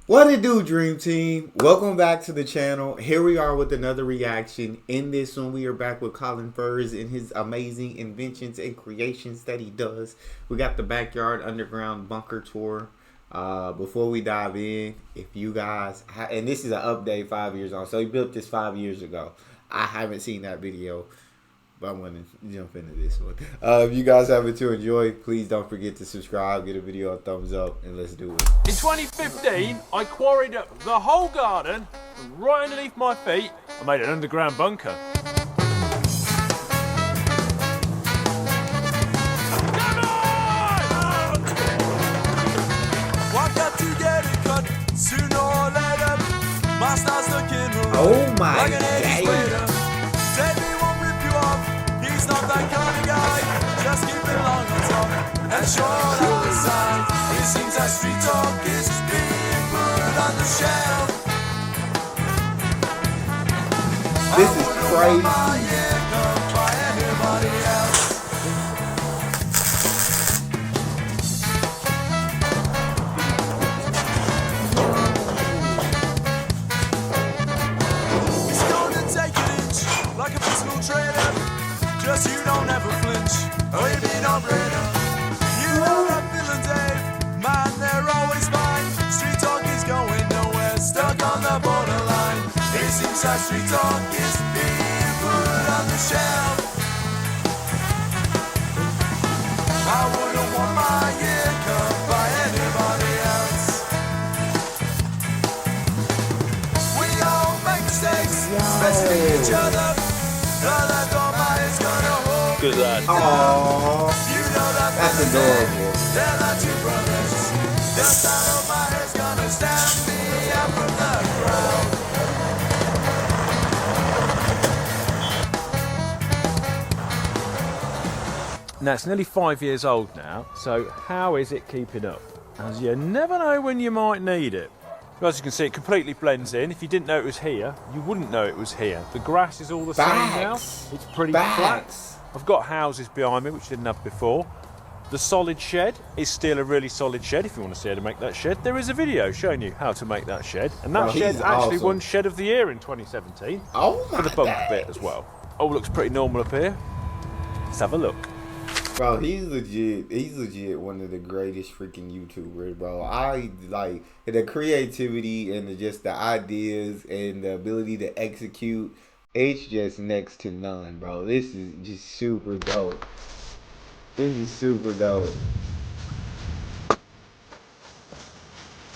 What it do, Dream Team? Welcome back to the channel. Here we are with another reaction. In this one, we are back with Colin Furze and his amazing inventions and creations that he does. We got the backyard underground bunker tour. Before we dive in, if you guys, and this is an update 5 years on, so he built this 5 years ago. I haven't seen that video, but I'm going to jump into this one. If you guys have it to enjoy, please don't forget to subscribe, give the video a thumbs up, and let's do it. In 2015, I quarried up the whole garden, and right underneath my feet, I made an underground bunker. Come on! I've got to get it cut sooner or later. Master's looking Oh my like an God. David won't rip you off. He's not that kind of guy. Just keep it long on top and short on the side. It seems that street talk is being put on the shelf. This is crazy. By anybody else. It's gonna take an inch like a physical trader. Just you don't ever flinch or you be no brainer. You know that Bill and Dave, man, they're always fine. Street talk is going nowhere, stuck on the borderline. It seems that street talk is being put on the shelf. I wouldn't want my ear cut by anybody else. We all make mistakes, especially each other. That dogma is gonna hold. Good lad. Aww, You know that that's adorable. they're not two brothers. The sound of my head's gonna stand me up from the ground. Now it's nearly 5 years old now, so how is it keeping up? As you never know when you might need it. As you can see, it completely blends in. If you didn't know it was here, you wouldn't know it was here. The grass is all the same now. It's pretty flat. I've got houses behind me, which I didn't have before. The solid shed is still a really solid shed. If you want to see how to make that shed, there is a video showing you how to make that shed. And that shed actually won Shed of the Year in 2017. Oh my For the bunk God. bit as well. All looks pretty normal up here. Let's have a look. Bro, he's legit one of the greatest freaking YouTubers, bro. I like the creativity and just the ideas and the ability to execute. It's just next to none, bro. This is just super dope. This is super dope.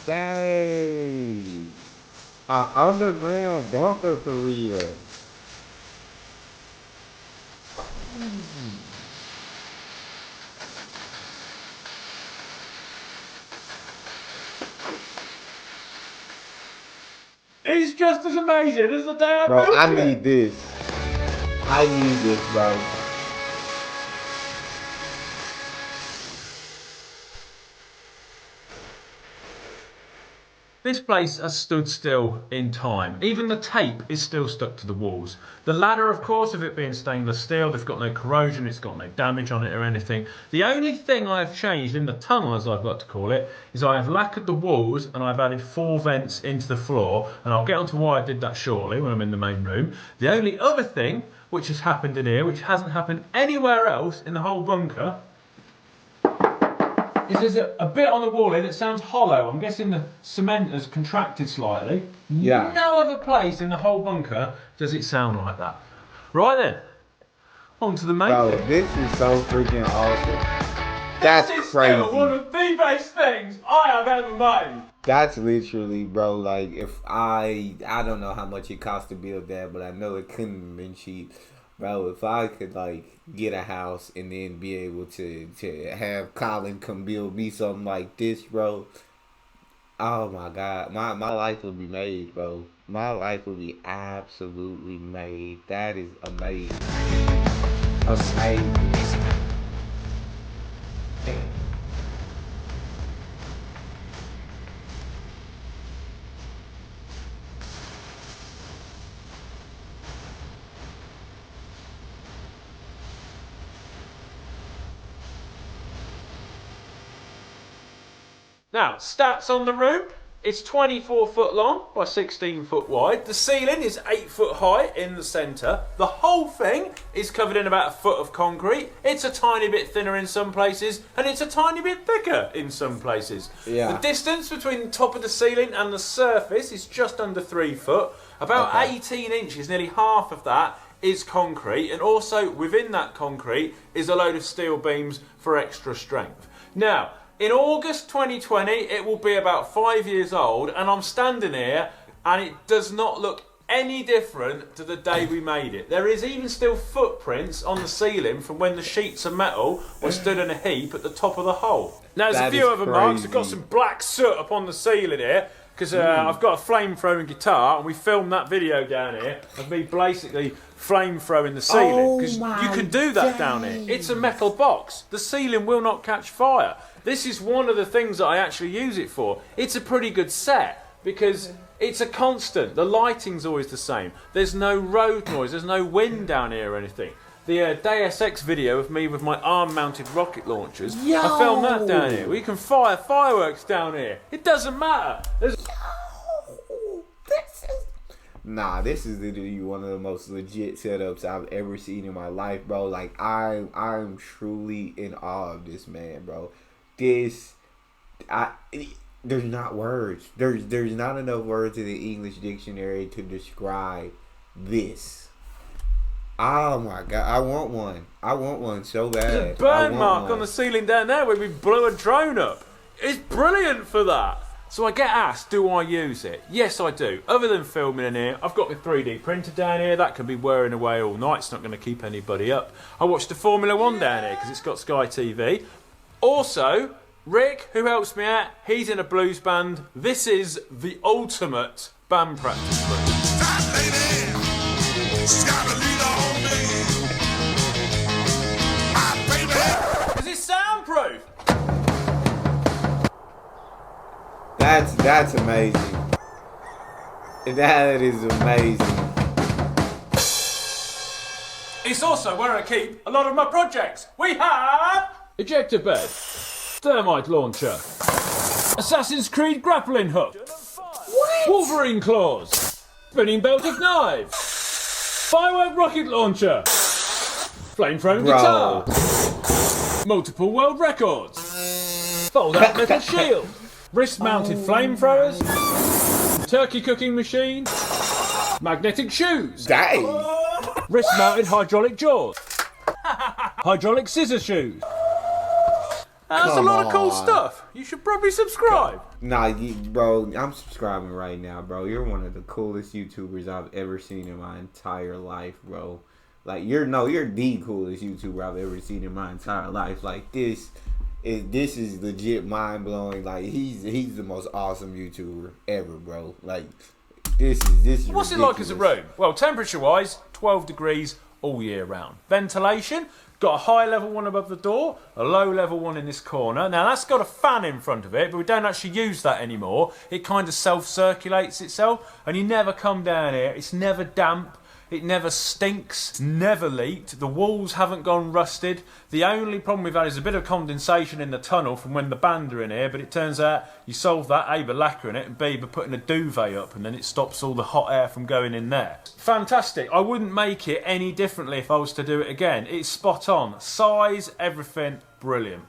Dang. An underground bunker for real. It's just as amazing as the day I Bro, built I it. need this. I need this, bro. This place has stood still in time. Even the tape is still stuck to the walls. The ladder, of course, of it being stainless steel, they've got no corrosion, it's got no damage on it or anything. The only thing I've changed in the tunnel, as I've got to call it, is I have lacquered the walls and I've added 4 vents into the floor, and I'll get onto why I did that shortly when I'm in the main room. The only other thing which has happened in here, which hasn't happened anywhere else in the whole bunker, is there's a bit on the wall here that sounds hollow. I'm guessing the cement has contracted slightly. Yeah. No other place in the whole bunker does it sound like that. Right then, on to the main Bro, thing. this is so freaking awesome. That's This is crazy. still one of the best things I have ever made. That's literally, bro, like, if I don't know how much it cost to build that, but I know it couldn't have been cheap. Bro, if I could, like, get a house and then be able to have Colin come build me something like this, bro, oh my God, my life would be made, bro. My life would be absolutely made. That is amazing. Amazing. Now, stats on the room. It's 24 foot long by 16 foot wide. The ceiling is 8 foot high in the centre. The whole thing is covered in about a foot of concrete. It's a tiny bit thinner in some places, and it's a tiny bit thicker in some places. Yeah. The distance between the top of the ceiling and the surface is just under 3 foot. About 18 inches, nearly half of that, is concrete, and also within that concrete is a load of steel beams for extra strength. Now, in August 2020, it will be about 5 years old, and I'm standing here, and it does not look any different to the day we made it. There is even still footprints on the ceiling from when the sheets of metal were stood in a heap at the top of the hole. Now, there's a few other marks. I've got some black soot up on the ceiling here, because I've got a flame-throwing guitar, and we filmed that video down here of me basically flame-throwing the ceiling, because you can do that down here. It's a metal box. The ceiling will not catch fire. This is one of the things that I actually use it for. It's a pretty good set, because it's a constant. The lighting's always the same. There's no road noise, there's no wind down here or anything. The Deus Ex video of me with my arm-mounted rocket launchers, I filmed that down here. We can fire fireworks down here. It doesn't matter. Nah, this is literally one of the most legit setups I've ever seen in my life, bro. Like, I'm truly in awe of this man, bro. There's not words. There's not enough words in the English dictionary to describe this. Oh my God, I want one. I want one so bad. There's a burn mark on the ceiling down there where we blew a drone up. It's brilliant for that. So I get asked, do I use it? Yes, I do. Other than filming in here, I've got my 3D printer down here. That can be whirring away all night. It's not going to keep anybody up. I watched the Formula 1 down here because it's got Sky TV. Also, Rick, who helps me out, he's in a blues band. This is the ultimate band practice room. Is it soundproof? That's amazing. That is amazing. It's also where I keep a lot of my projects. We have ejector bed, thermite launcher, Assassin's Creed grappling hook, Wolverine claws, spinning belt of knives, firework rocket launcher, flame-throwing guitar, multiple world records, fold-out metal shield, wrist-mounted flamethrowers, turkey cooking machine, magnetic shoes, wrist-mounted hydraulic jaws, hydraulic scissor shoes. That's a lot of cool stuff. You should probably subscribe. Nah, bro, I'm subscribing right now, bro. You're one of the coolest YouTubers I've ever seen in my entire life, bro. Like, you're the coolest YouTuber I've ever seen in my entire life. Like, this is legit mind blowing. Like, he's the most awesome YouTuber ever, bro. Like, this is What's ridiculous. it like as a room? Well, temperature wise, 12 degrees all year round. Ventilation, got a high level one above the door, a low level one in this corner. Now that's got a fan in front of it, but we don't actually use that anymore. It kind of self-circulates itself, and you never come down here. It's never damp. It never stinks, never leaked. The walls haven't gone rusted. The only problem we've had is a bit of condensation in the tunnel from when the band are in here, but it turns out you solve that, A, by lacquering it, and B, by putting a duvet up, and then it stops all the hot air from going in there. Fantastic. I wouldn't make it any differently if I was to do it again. It's spot on. Size, everything, brilliant.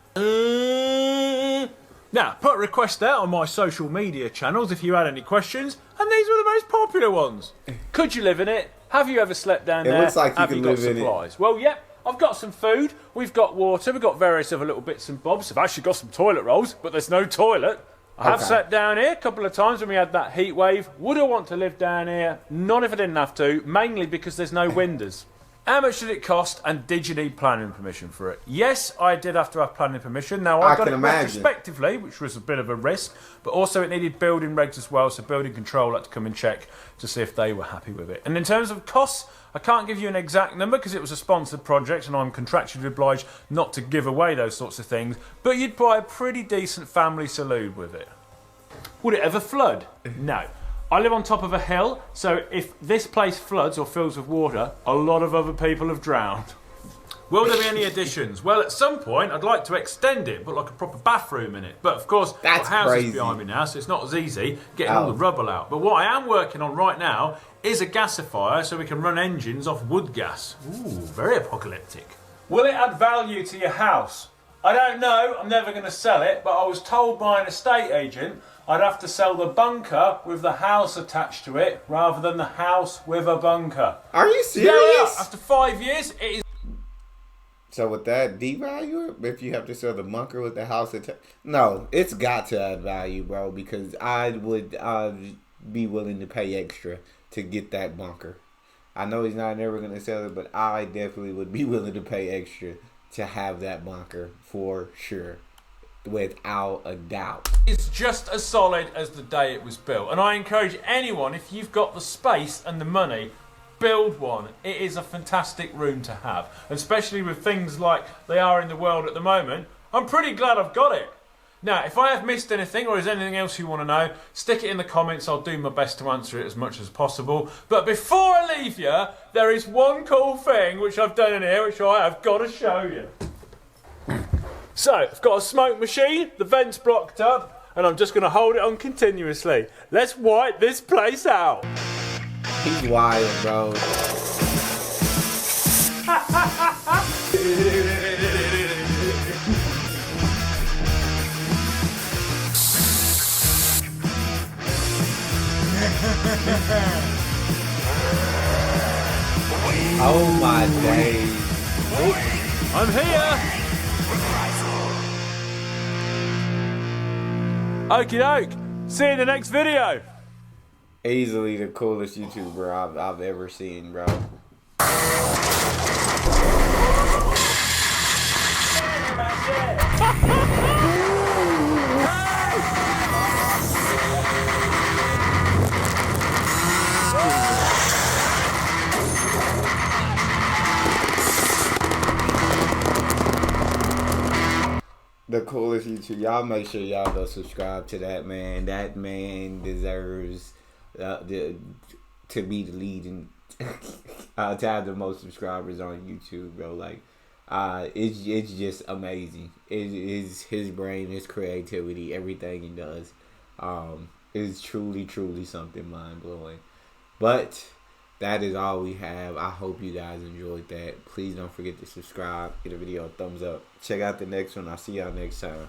Now, put a request out on my social media channels if you had any questions, and these were the most popular ones. Could you live in it? Have you ever slept down there? It looks like you Have can you got live in it. supplies? Well, yep. I've got some food. We've got water. We've got various other little bits and bobs. I've actually got some toilet rolls, but there's no toilet. I have slept down here a couple of times when we had that heat wave. Would I want to live down here? Not if I didn't have to, mainly because there's no windows. How much did it cost, and did you need planning permission for it? Yes, I did have to have planning permission. Now, I got it retrospectively, which was a bit of a risk, but also it needed building regs as well, so building control had to come and check to see if they were happy with it. And in terms of costs, I can't give you an exact number because it was a sponsored project and I'm contractually obliged not to give away those sorts of things, but you'd buy a pretty decent family saloon with it. Would it ever flood? No. I live on top of a hill, so if this place floods or fills with water, a lot of other people have drowned. Will there be any additions? Well, at some point, I'd like to extend it, put like a proper bathroom in it. But of course, That's the house is crazy. behind me now, so it's not as easy getting all the rubble out. But what I am working on right now is a gasifier so we can run engines off wood gas. Ooh, very apocalyptic. Will it add value to your house? I don't know, I'm never going to sell it, but I was told by an estate agent I'd have to sell the bunker with the house attached to it rather than the house with a bunker. Are you serious? Yeah, after 5 years, it is. So would that devalue it if you have to sell the bunker with the house attached? No, it's got to add value, bro, because I'd be willing to pay extra to get that bunker. I know he's not never going to sell it, but I definitely would be willing to pay extra to have that bunker for sure, without a doubt. It's just as solid as the day it was built. And I encourage anyone, if you've got the space and the money, build one. It is a fantastic room to have. And especially with things like they are in the world at the moment, I'm pretty glad I've got it. Now, if I have missed anything or is anything else you want to know, stick it in the comments. I'll do my best to answer it as much as possible. But before I leave you, there is one cool thing which I've done in here, which I have got to show you. So, I've got a smoke machine, the vent's blocked up, and I'm just going to hold it on continuously. Let's wipe this place out. He's wild, bro. Oh my days. I'm here. Okie doke. See you in the next video. Easily the coolest YouTuber I've ever seen, bro. The coolest YouTube. Y'all make sure y'all go subscribe to that man. That man deserves to be the leading to have the most subscribers on YouTube, bro. Like, it's just amazing. It is his brain, his creativity, everything he does, is truly something mind blowing. But that is all we have. I hope you guys enjoyed that. Please don't forget to subscribe. Give the video a thumbs up. Check out the next one. I'll see y'all next time.